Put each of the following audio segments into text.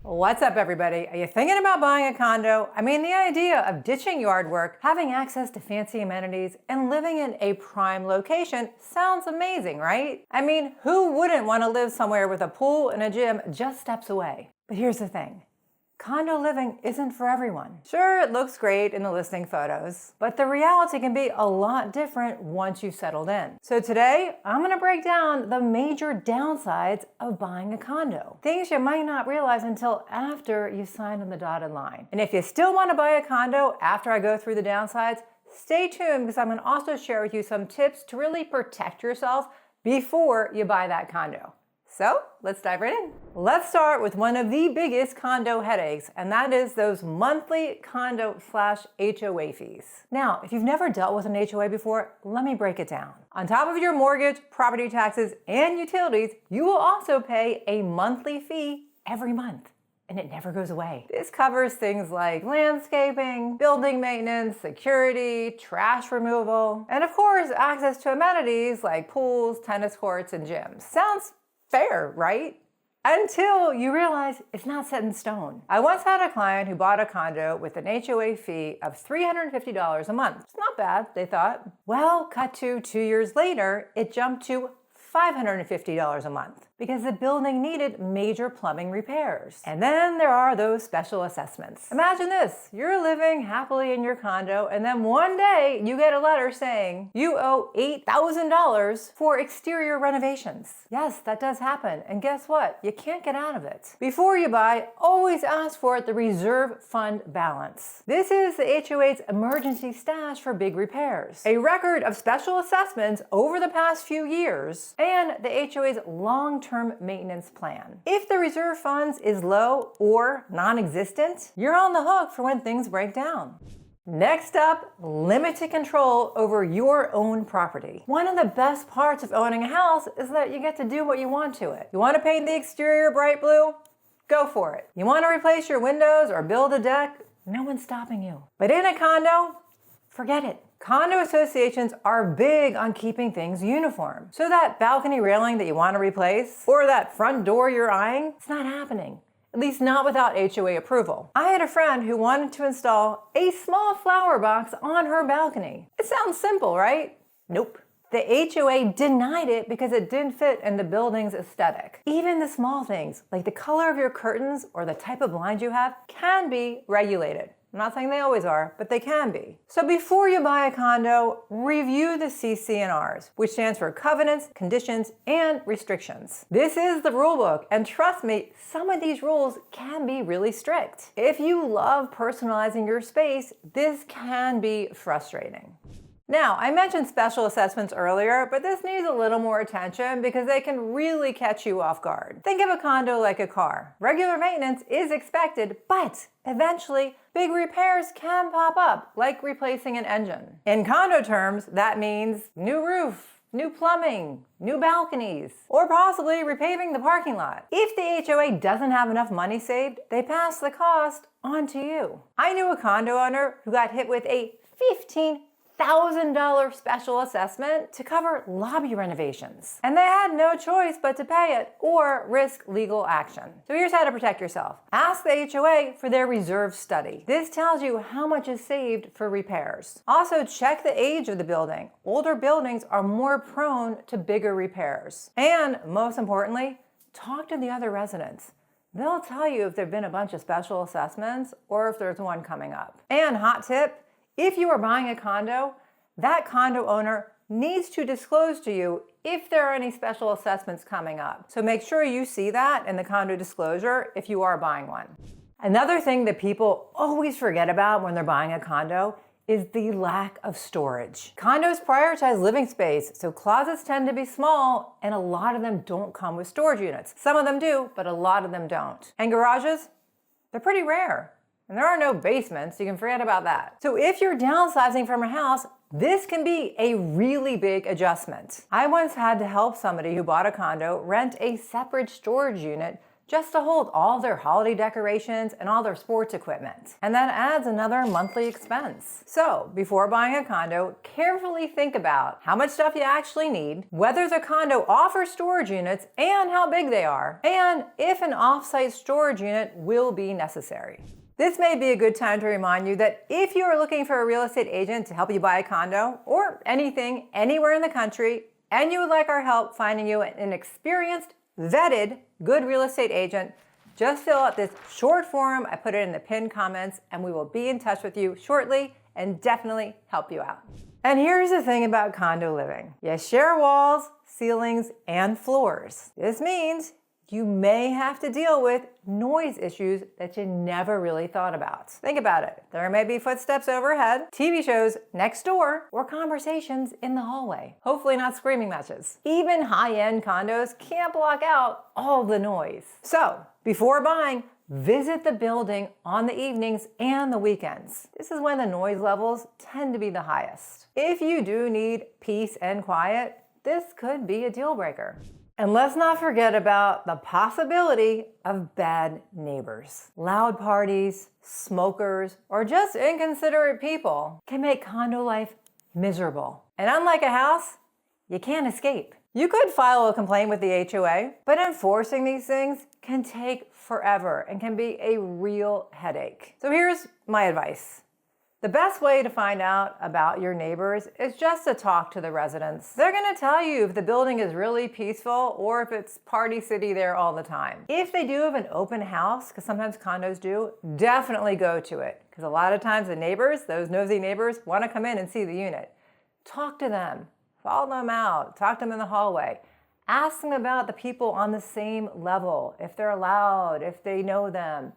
What's up, everybody? Are you thinking about buying a condo? I mean, the idea of ditching yard work, having access to fancy amenities, and living in a prime location sounds amazing, right? I mean, who wouldn't want to live somewhere with a pool and a gym just steps away? But here's the thing. Condo living isn't for everyone. Sure, it looks great in the listing photos, but the reality can be a lot different once you've settled in. So today, I'm gonna break down the major downsides of buying a condo. Things you might not realize until after you sign on the dotted line. And if you still wanna buy a condo after I go through the downsides, stay tuned because I'm gonna also share with you some tips to really protect yourself before you buy that condo. So let's dive right in. Let's start with one of the biggest condo headaches, and that is those monthly condo/HOA fees. Now, if you've never dealt with an HOA before, let me break it down. On top of your mortgage, property taxes, and utilities, you will also pay a monthly fee every month. And it never goes away. This covers things like landscaping, building maintenance, security, trash removal, and of course, access to amenities like pools, tennis courts, and gyms. Sounds fair, right? Until you realize it's not set in stone. I once had a client who bought a condo with an HOA fee of $350 a month. It's not bad, they thought. Well, cut to 2 years later, it jumped to $550 a month because the building needed major plumbing repairs. And then there are those special assessments. Imagine this, you're living happily in your condo and then one day you get a letter saying you owe $8,000 for exterior renovations. Yes, that does happen. And guess what? You can't get out of it. Before you buy, always ask for the reserve fund balance. This is the HOA's emergency stash for big repairs. A record of special assessments over the past few years and the HOA's long-term maintenance plan. If the reserve funds is low or non-existent, you're on the hook for when things break down. Next up, limited control over your own property. One of the best parts of owning a house is that you get to do what you want to it. You want to paint the exterior bright blue? Go for it. You want to replace your windows or build a deck? No one's stopping you. But in a condo, forget it. Condo associations are big on keeping things uniform. So that balcony railing that you want to replace, or that front door you're eyeing, it's not happening. At least not without HOA approval. I had a friend who wanted to install a small flower box on her balcony. It sounds simple, right? Nope. The HOA denied it because it didn't fit in the building's aesthetic. Even the small things, like the color of your curtains or the type of blinds you have, can be regulated. I'm not saying they always are, but they can be. So before you buy a condo, review the CC&Rs, which stands for covenants, conditions, and restrictions. This is the rule book, and trust me, some of these rules can be really strict. If you love personalizing your space, this can be frustrating. Now, I mentioned special assessments earlier, but this needs a little more attention because they can really catch you off guard. Think of a condo like a car. Regular maintenance is expected, but eventually, big repairs can pop up, like replacing an engine. In condo terms, that means new roof, new plumbing, new balconies, or possibly repaving the parking lot. If the HOA doesn't have enough money saved, they pass the cost on to you. I knew a condo owner who got hit with a $15,000 special assessment to cover lobby renovations. And they had no choice but to pay it or risk legal action. So here's how to protect yourself. Ask the HOA for their reserve study. This tells you how much is saved for repairs. Also, check the age of the building. Older buildings are more prone to bigger repairs. And most importantly, talk to the other residents. They'll tell you if there've been a bunch of special assessments or if there's one coming up. And hot tip, if you are buying a condo, that condo owner needs to disclose to you if there are any special assessments coming up. So make sure you see that in the condo disclosure if you are buying one. Another thing that people always forget about when they're buying a condo is the lack of storage. Condos prioritize living space, so closets tend to be small and a lot of them don't come with storage units. Some of them do, but a lot of them don't. And garages, they're pretty rare. And there are no basements, you can forget about that. So if you're downsizing from a house, this can be a really big adjustment. I once had to help somebody who bought a condo rent a separate storage unit just to hold all their holiday decorations and all their sports equipment. And that adds another monthly expense. So before buying a condo, carefully think about how much stuff you actually need, whether the condo offers storage units and how big they are, and if an off-site storage unit will be necessary. This may be a good time to remind you that if you are looking for a real estate agent to help you buy a condo or anything anywhere in the country, and you would like our help finding you an experienced, vetted, good real estate agent, just fill out this short form. I put it in the pinned comments, and we will be in touch with you shortly and definitely help you out. And here's the thing about condo living. You share walls, ceilings, and floors. This means you may have to deal with noise issues that you never really thought about. Think about it. There may be footsteps overhead, TV shows next door, or conversations in the hallway. Hopefully not screaming matches. Even high-end condos can't block out all the noise. So, before buying, visit the building on the evenings and the weekends. This is when the noise levels tend to be the highest. If you do need peace and quiet, this could be a deal breaker. And let's not forget about the possibility of bad neighbors. Loud parties, smokers, or just inconsiderate people can make condo life miserable. And unlike a house, you can't escape. You could file a complaint with the HOA, but enforcing these things can take forever and can be a real headache. So here's my advice. The best way to find out about your neighbors is just to talk to the residents. They're going to tell you if the building is really peaceful or if it's party city there all the time. If they do have an open house, because sometimes condos do, definitely go to it. Because a lot of times the neighbors, those nosy neighbors, want to come in and see the unit. Talk to them, follow them out, talk to them in the hallway. Ask them about the people on the same level, if they're allowed, if they know them.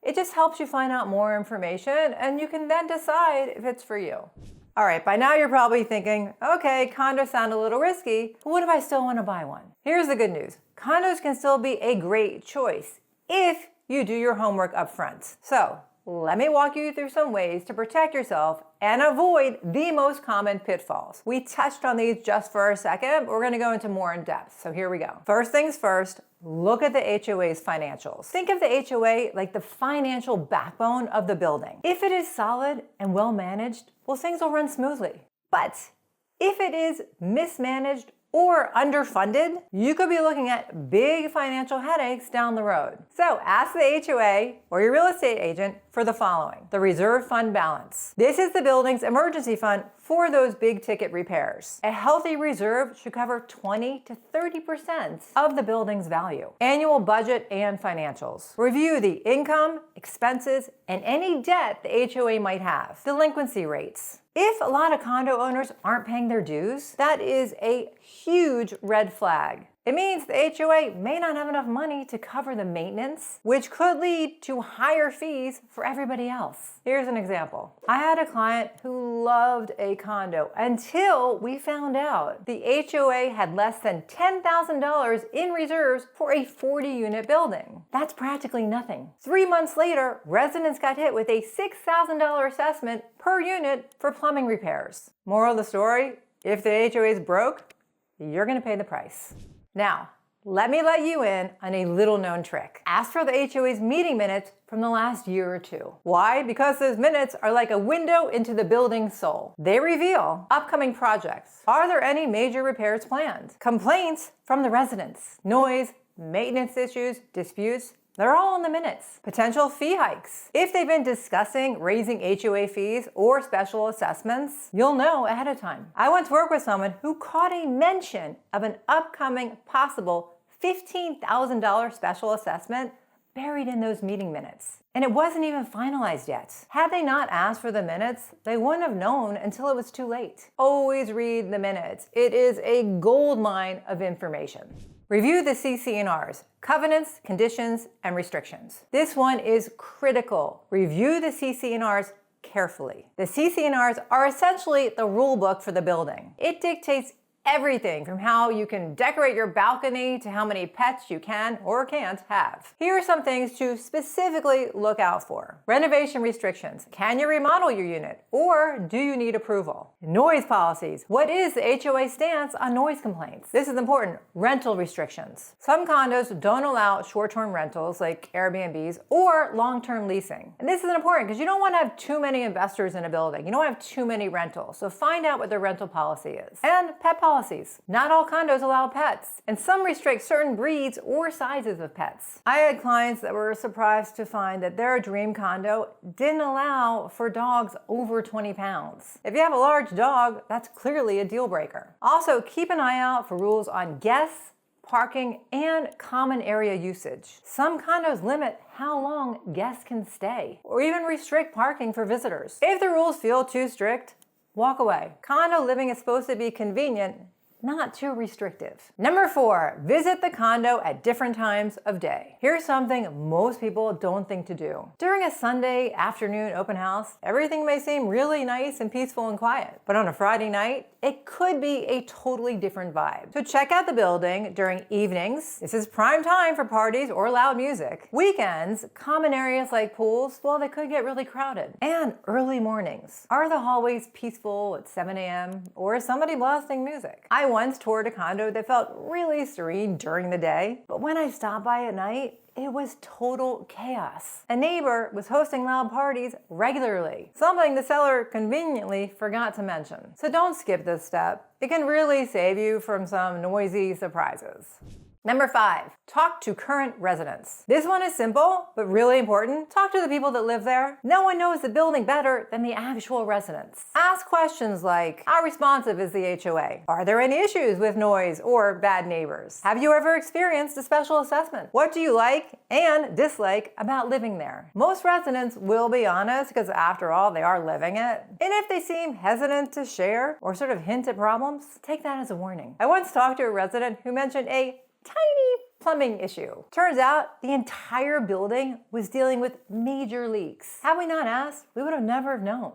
It just helps you find out more information, and you can then decide if it's for you. All right, by now you're probably thinking, okay, condos sound a little risky, but what if I still want to buy one? Here's the good news. Condos can still be a great choice if you do your homework up front. So let me walk you through some ways to protect yourself and avoid the most common pitfalls. We touched on these just for a second, but we're going to go into more in depth. So here we go. First things first, look at the HOA's financials. Think of the HOA like the financial backbone of the building. If it is solid and well managed, well, things will run smoothly. But if it is mismanaged or underfunded, you could be looking at big financial headaches down the road. So ask the HOA or your real estate agent for the following. The reserve fund balance. This is the building's emergency fund for those big ticket repairs. A healthy reserve should cover 20 to 30% of the building's value. Annual budget and financials. Review the income, expenses, and any debt the HOA might have. Delinquency rates. If a lot of condo owners aren't paying their dues, that is a huge red flag. It means the HOA may not have enough money to cover the maintenance, which could lead to higher fees for everybody else. Here's an example. I had a client who loved a condo until we found out the HOA had less than $10,000 in reserves for a 40-unit building. That's practically nothing. 3 months later, residents got hit with a $6,000 assessment per unit for plumbing repairs. Moral of the story, if the HOA is broke, you're going to pay the price. Now, let me let you in on a little known trick. Ask for the HOA's meeting minutes from the last year or two. Why? Because those minutes are like a window into the building's soul. They reveal upcoming projects. Are there any major repairs planned? Complaints from the residents. Noise, maintenance issues, disputes. They're all in the minutes. Potential fee hikes. If they've been discussing raising HOA fees or special assessments, you'll know ahead of time. I once worked with someone who caught a mention of an upcoming possible $15,000 special assessment buried in those meeting minutes. And it wasn't even finalized yet. Had they not asked for the minutes, they wouldn't have known until it was too late. Always read the minutes. It is a gold mine of information. Review the CC&Rs, covenants, conditions, and restrictions. This one is critical. Review the CC&Rs carefully. The CC&Rs are essentially the rule book for the building. It dictates everything from how you can decorate your balcony to how many pets you can or can't have. Here are some things to specifically look out for. Renovation restrictions. Can you remodel your unit, or do you need approval? Noise policies. What is the HOA stance on noise complaints? This is important. Rental restrictions. Some condos don't allow short-term rentals like Airbnbs or long-term leasing. And this is important because you don't want to have too many investors in a building. You don't want to have too many rentals. So find out what their rental policy is. And pet policies. Not all condos allow pets, and some restrict certain breeds or sizes of pets. I had clients that were surprised to find that their dream condo didn't allow for dogs over 20 pounds. If you have a large dog, that's clearly a deal breaker. Also, keep an eye out for rules on guests, parking, and common area usage. Some condos limit how long guests can stay, or even restrict parking for visitors. If the rules feel too strict, walk away. Condo living is supposed to be convenient, not too restrictive. Number 4, visit the condo at different times of day. Here's something most people don't think to do. During a Sunday afternoon open house, everything may seem really nice and peaceful and quiet. But on a Friday night, it could be a totally different vibe. So check out the building during evenings. This is prime time for parties or loud music. Weekends, common areas like pools, well, they could get really crowded. And early mornings. Are the hallways peaceful at 7 a.m. or is somebody blasting music? I once toured a condo that felt really serene during the day, but when I stopped by at night, it was total chaos. A neighbor was hosting loud parties regularly, something the seller conveniently forgot to mention. So don't skip this step. It can really save you from some noisy surprises. Number 5, talk to current residents. This one is simple, but really important. Talk to the people that live there. No one knows the building better than the actual residents. Ask questions like, how responsive is the HOA? Are there any issues with noise or bad neighbors? Have you ever experienced a special assessment? What do you like and dislike about living there? Most residents will be honest because after all, they are living it. And if they seem hesitant to share or sort of hint at problems, take that as a warning. I once talked to a resident who mentioned a tiny plumbing issue. Turns out the entire building was dealing with major leaks. Had we not asked, we would have never known.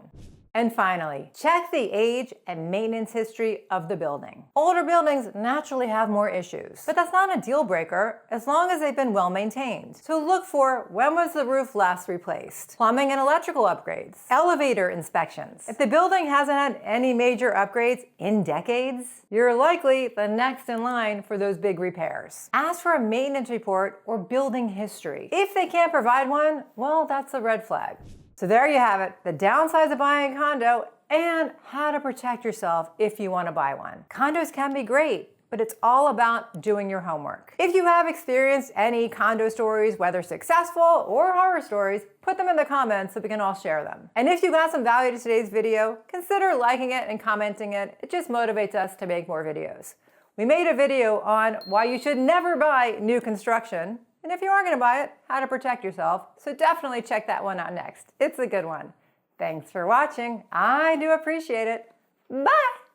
And finally, check the age and maintenance history of the building. Older buildings naturally have more issues, but that's not a deal breaker as long as they've been well maintained. So look for when was the roof last replaced, plumbing and electrical upgrades, elevator inspections. If the building hasn't had any major upgrades in decades, you're likely the next in line for those big repairs. Ask for a maintenance report or building history. If they can't provide one, well, that's a red flag. So there you have it, the downsides of buying a condo and how to protect yourself if you want to buy one. Condos can be great, but it's all about doing your homework. If you have experienced any condo stories, whether successful or horror stories, put them in the comments so we can all share them. And if you got some value to today's video, consider liking it and commenting it. It just motivates us to make more videos. We made a video on why you should never buy new construction. And if you are going to buy it, how to protect yourself. So definitely check that one out next. It's a good one. Thanks for watching. I do appreciate it. Bye!